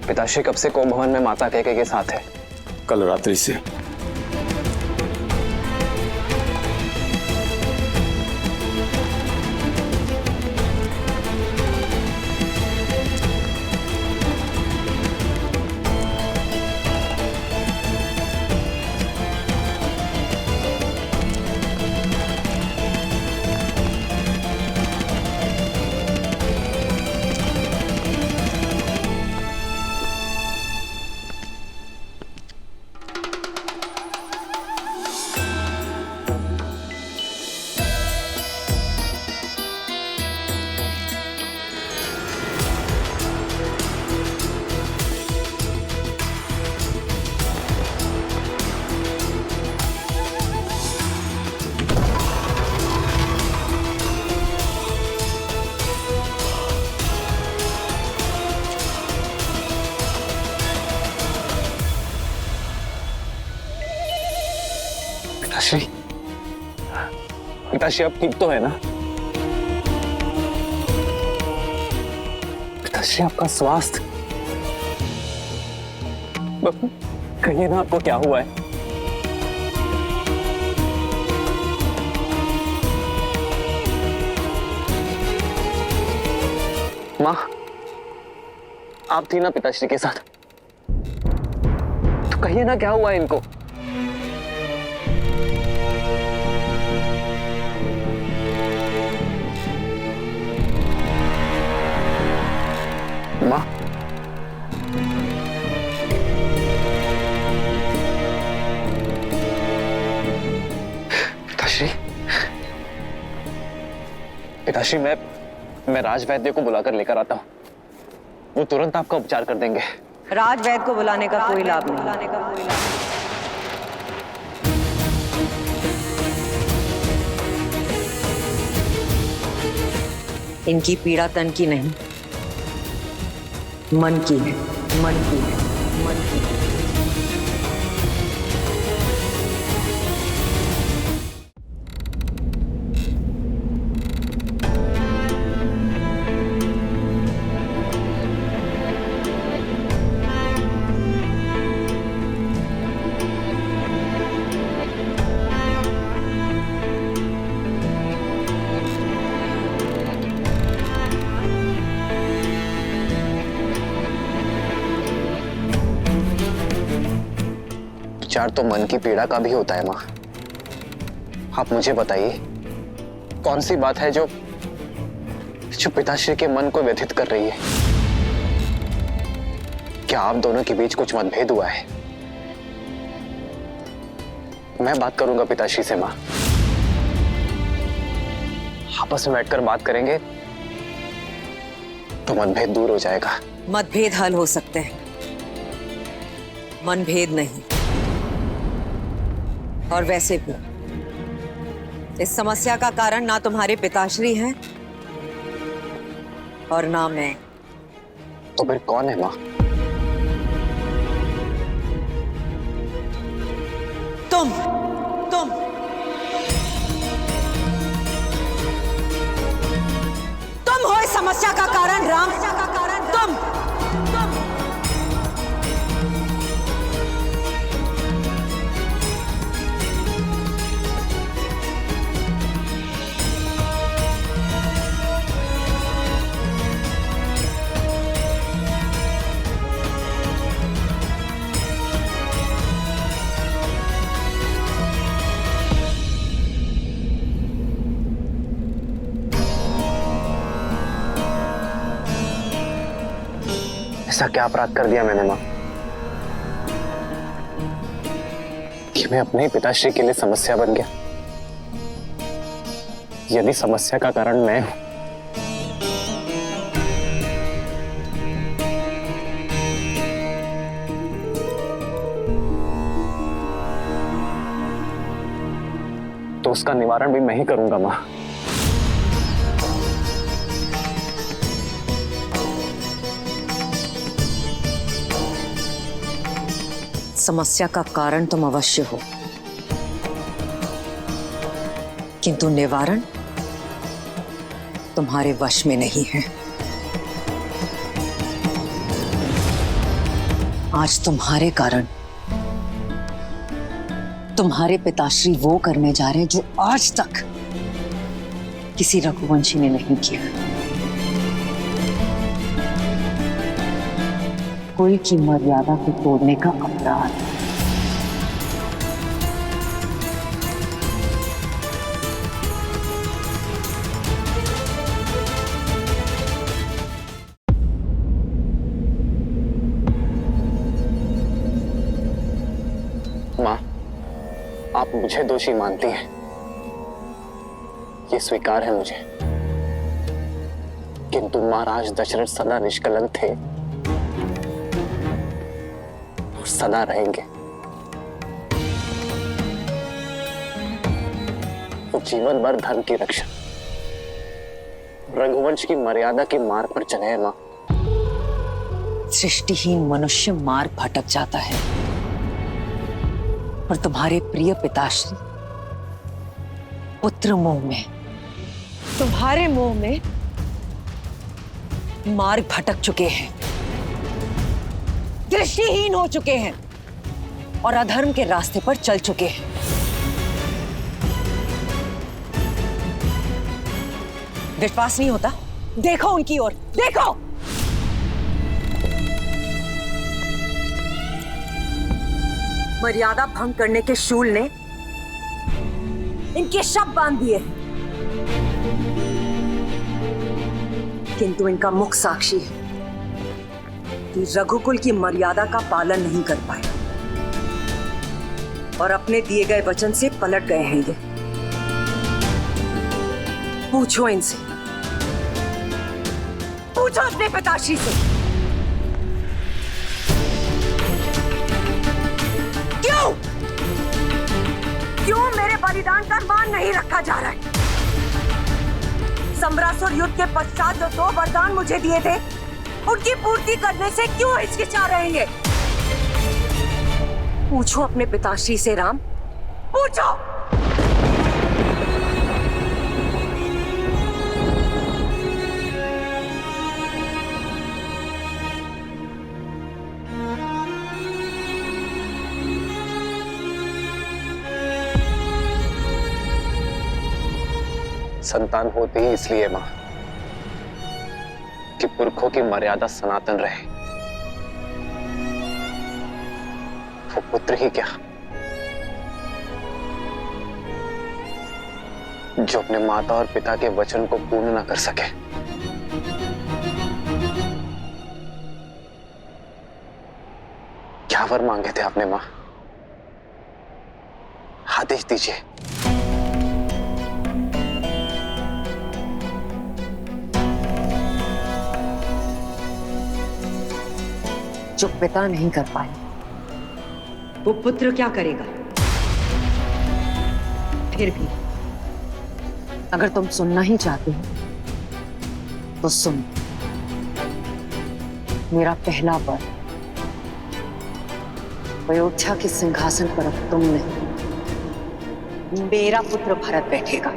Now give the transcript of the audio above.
पिताश्री कब से को भवन में माता कैकेयी के साथ है? कल रात्रि से। पिताश्री, पिताश्री अब ठीक तो है ना? पिताश्री आपका स्वास्थ्य, कहिए ना आपको क्या हुआ है? माँ, आप थी ना पिताश्री के साथ, तो कहिए ना क्या हुआ है इनको? माँ, पिताश्री, पिताश्री मैं राज वैद्य को बुलाकर लेकर आता हूँ। वो तुरंत आपका उपचार कर देंगे। राज वैद्य को बुलाने का कोई लाभ नहीं। इनकी पीड़ा तन की नहीं, मन की है, मन की है, मन की है। उपचार तो मन की पीड़ा का भी होता है माँ। आप मुझे बताइए, कौन सी बात है जो पिताश्री के मन को व्यथित कर रही है? क्या आप दोनों के बीच कुछ मतभेद हुआ है? मैं बात करूंगा पिताश्री से माँ। आपस में बैठकर बात करेंगे तो मतभेद दूर हो जाएगा। मतभेद हल हो सकते हैं, मनभेद नहीं। और वैसे भी इस समस्या का कारण ना तुम्हारे पिताश्री हैं और ना मैं। तो फिर कौन है माँ? तुम हो इस समस्या का कारण राम। तुम ऐसा क्या अपराध कर दिया मैंने माँ कि मैं अपने ही पिताश्री के लिए समस्या बन गया? यदि समस्या का कारण मैं हूं, तो उसका निवारण भी मैं ही करूंगा माँ। समस्या का कारण तुम अवश्य हो, किंतु निवारण तुम्हारे वश में नहीं है। आज तुम्हारे कारण तुम्हारे पिताश्री वो करने जा रहे हैं जो आज तक किसी रघुवंशी ने नहीं किया। कुल की मर्यादा को तोड़ने का अपराध। माँ, आप मुझे दोषी मानती हैं, ये स्वीकार है मुझे, किंतु महाराज दशरथ सदा निष्कलंक थे और सदा रहेंगे। वो जीवन भर धर्म की रक्षा, रघुवंश की मर्यादा की मार्ग पर चले हैं। माँ, सृष्टिहीन मनुष्य मार्ग भटक जाता है और तुम्हारे प्रिय पिताश्री पुत्र मोह में, तुम्हारे मोह में मार्ग भटक चुके हैं, दृष्टिहीन हो चुके हैं और अधर्म के रास्ते पर चल चुके हैं। विश्वास नहीं होता? देखो उनकी ओर, देखो। मर्यादा भंग करने के शूल ने इनके शव बांध दिए, किंतु इनका मुख साक्षी है कि रघुकुल की मर्यादा का पालन नहीं कर पाए और अपने दिए गए वचन से पलट गए हैं। ये पूछो इनसे, पूछो अपने पिताश्री से, क्यों मेरे बलिदान का मान नहीं रखा जा रहा है? सम्रासुर युद्ध के पश्चात जो 2 वरदान मुझे दिए थे, उनकी पूर्ति करने से क्यों हिचकिचा रहे हैं? पूछो अपने पिताश्री से राम, पूछो। संतान होती ही इसलिए मां कि पुरखों की मर्यादा सनातन रहे। वो पुत्र ही क्या, जो अपने माता और पिता के वचन को पूर्ण न कर सके। क्या वर मांगे थे आपने मां? आदेश दीजिए। जो पिता नहीं कर पाए वो पुत्र क्या करेगा? फिर भी अगर तुम सुनना ही चाहते हो तो सुन। मेरा पहला वर, अयोध्या के सिंहासन पर अब तुम नहीं, मेरा पुत्र भरत बैठेगा।